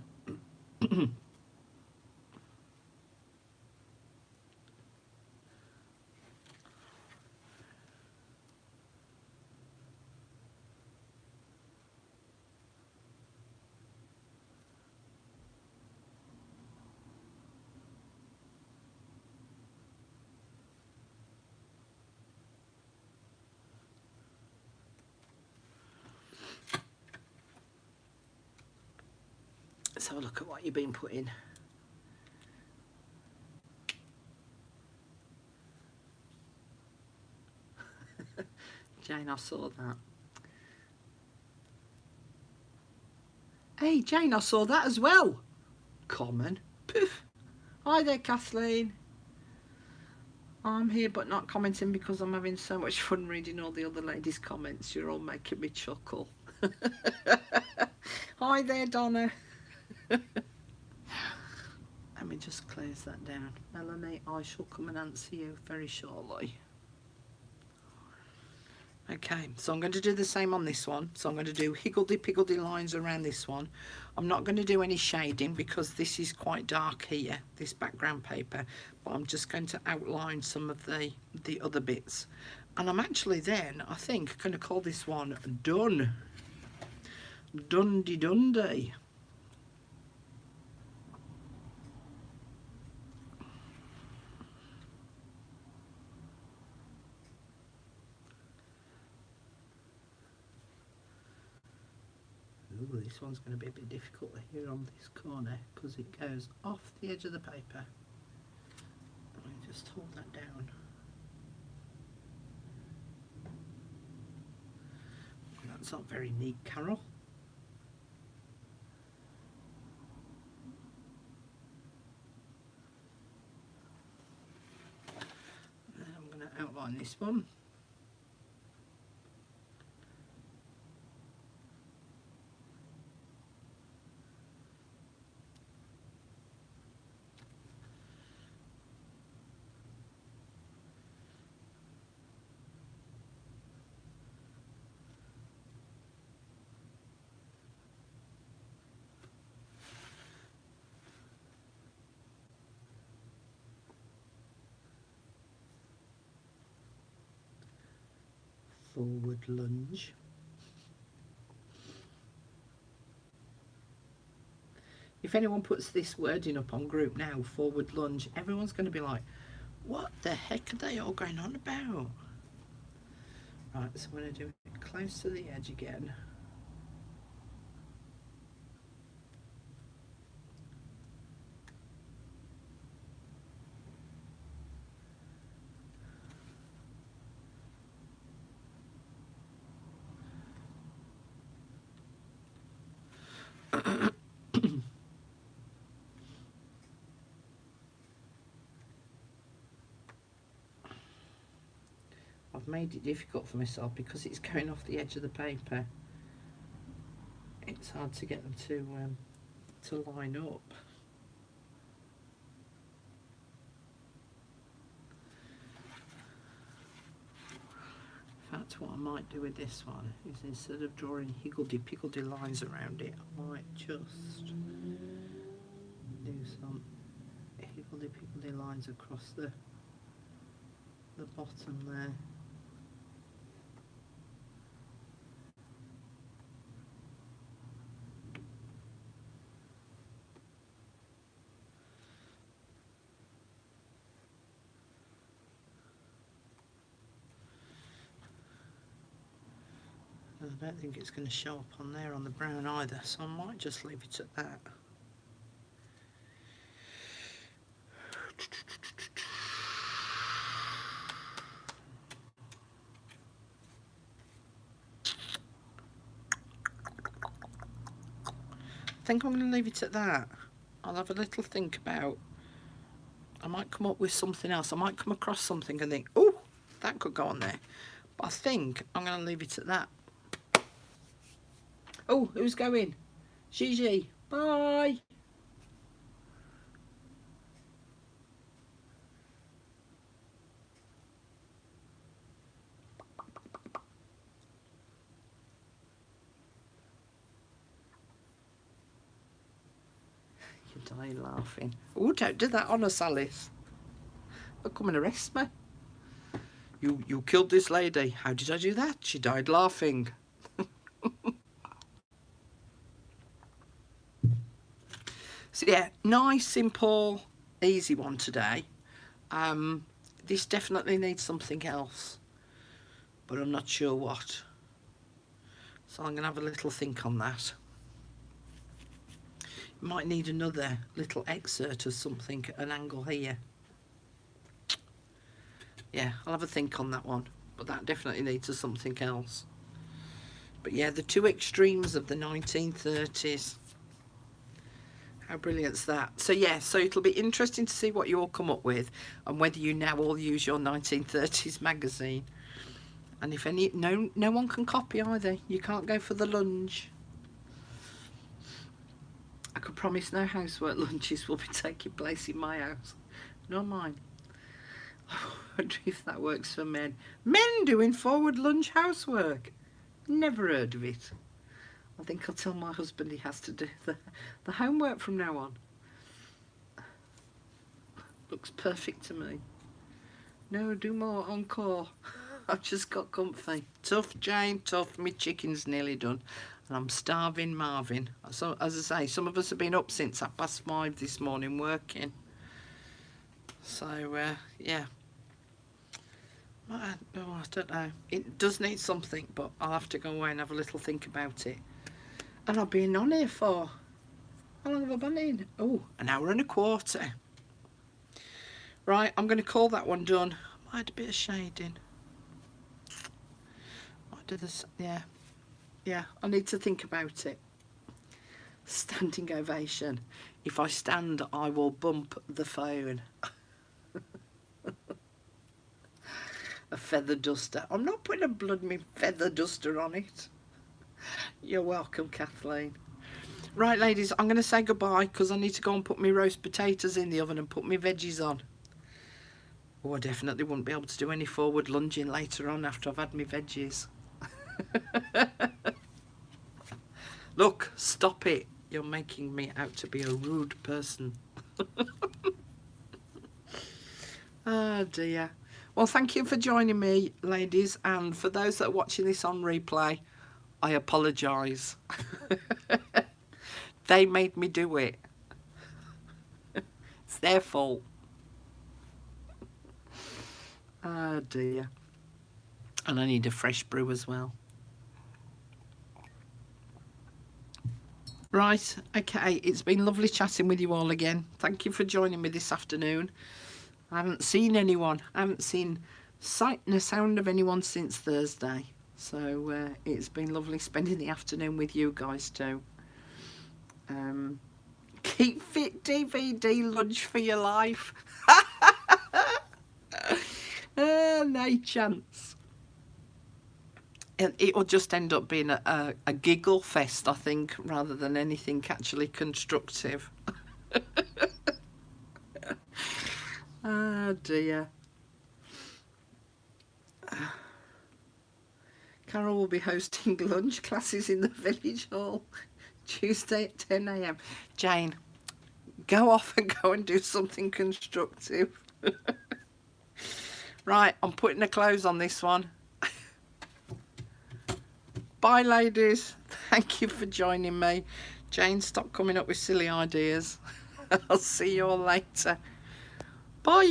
Let's have a look at what you've been putting. Jane, I saw that. Hey, Jane, I saw that as well. Common. Poof. Hi there, Kathleen. I'm here but not commenting because I'm having so much fun reading all the other ladies' comments. You're all making me chuckle. Hi there, Donna. Let me just close that down. Melanie, I shall come and answer you very shortly. Okay, so I'm going to do the same on this one. So I'm going to do higgledy-piggledy lines around this one. I'm not going to do any shading because this is quite dark here, this background paper. But I'm just going to outline some of the other bits. And I'm actually then, I think, going to call this one done. Dundee Dundee. Ooh, this one's going to be a bit difficult here on this corner because it goes off the edge of the paper. Let me just hold that down. That's not very neat, Carol. And I'm going to outline this one. Forward lunge. If anyone puts this wording up on group now, forward lunge, everyone's going to be like, what the heck are they all going on about? Right, so I'm going to do it close to the edge again. I've made it difficult for myself because it's going off the edge of the paper. It's hard to get them to line up. In fact, what I might do with this one is instead of drawing higgledy-piggledy lines around it, I might just do some higgledy-piggledy lines across the bottom there. I don't think it's going to show up on there on the brown either, so I might just leave it at that. I think I'm going to leave it at that. I'll have a little think about, I might come up with something else. I might come across something and think, oh, that could go on there. But I think I'm going to leave it at that. Oh, who's going? Gigi, bye. You're dying laughing. Oh, don't do that on us, Alice. They'll come and arrest me. You killed this lady. How did I do that? She died laughing. So yeah, nice, simple, easy one today. This definitely needs something else, but I'm not sure what. So I'm going to have a little think on that. might need another little excerpt of something at an angle here. Yeah, I'll have a think on that one, but that definitely needs something else. But yeah, the two extremes of the 1930s. How brilliant's that? So yeah, so it'll be interesting to see what you all come up with and whether you now all use your 1930s magazine. And if any, no one can copy either. You can't go for the lunge. I could promise no housework lunches will be taking place in my house. Not mine. I wonder if that works for men. Men doing forward lunge housework. Never heard of it. I think I'll tell my husband he has to do the homework from now on. Looks perfect to me. No, do more encore. I've just got comfy. Tough, Jane, tough. My chicken's nearly done. And I'm starving Marvin. So, as I say, some of us have been up since 5:30 this morning working. So, yeah. I don't know. It does need something, but I'll have to go away and have a little think about it. And I've been on here for... How long have I been in? Oh, an hour and a quarter. Right, I'm going to call that one done. I might add a bit of shading. Might do this, yeah. Yeah, I need to think about it. Standing ovation. If I stand, I will bump the phone. A feather duster. I'm not putting a bloody feather duster on it. You're welcome, Kathleen. Right, ladies, I'm going to say goodbye because I need to go and put my roast potatoes in the oven and put my veggies on. Oh, I definitely wouldn't be able to do any forward lunging later on after I've had my veggies. Look, stop it. You're making me out to be a rude person. Oh, dear. Well, thank you for joining me, ladies. And for those that are watching this on replay, I apologise. They made me do it. It's their fault. Oh, dear. And I need a fresh brew as well. Right, okay, it's been lovely chatting with you all again. Thank you for joining me this afternoon. I haven't seen anyone. I haven't seen sight nor sound of anyone since Thursday. So it's been lovely spending the afternoon with you guys too. Keep fit DVD, lunch for your life. No chance. It will just end up being a giggle fest, I think, rather than anything actually constructive. Oh dear. Carol will be hosting lunch classes in the village hall Tuesday at 10 AM. Jane, go off and go and do something constructive. Right, I'm putting a close on this one. Bye, ladies. Thank you for joining me. Jane, stop coming up with silly ideas. I'll see you all later. Bye.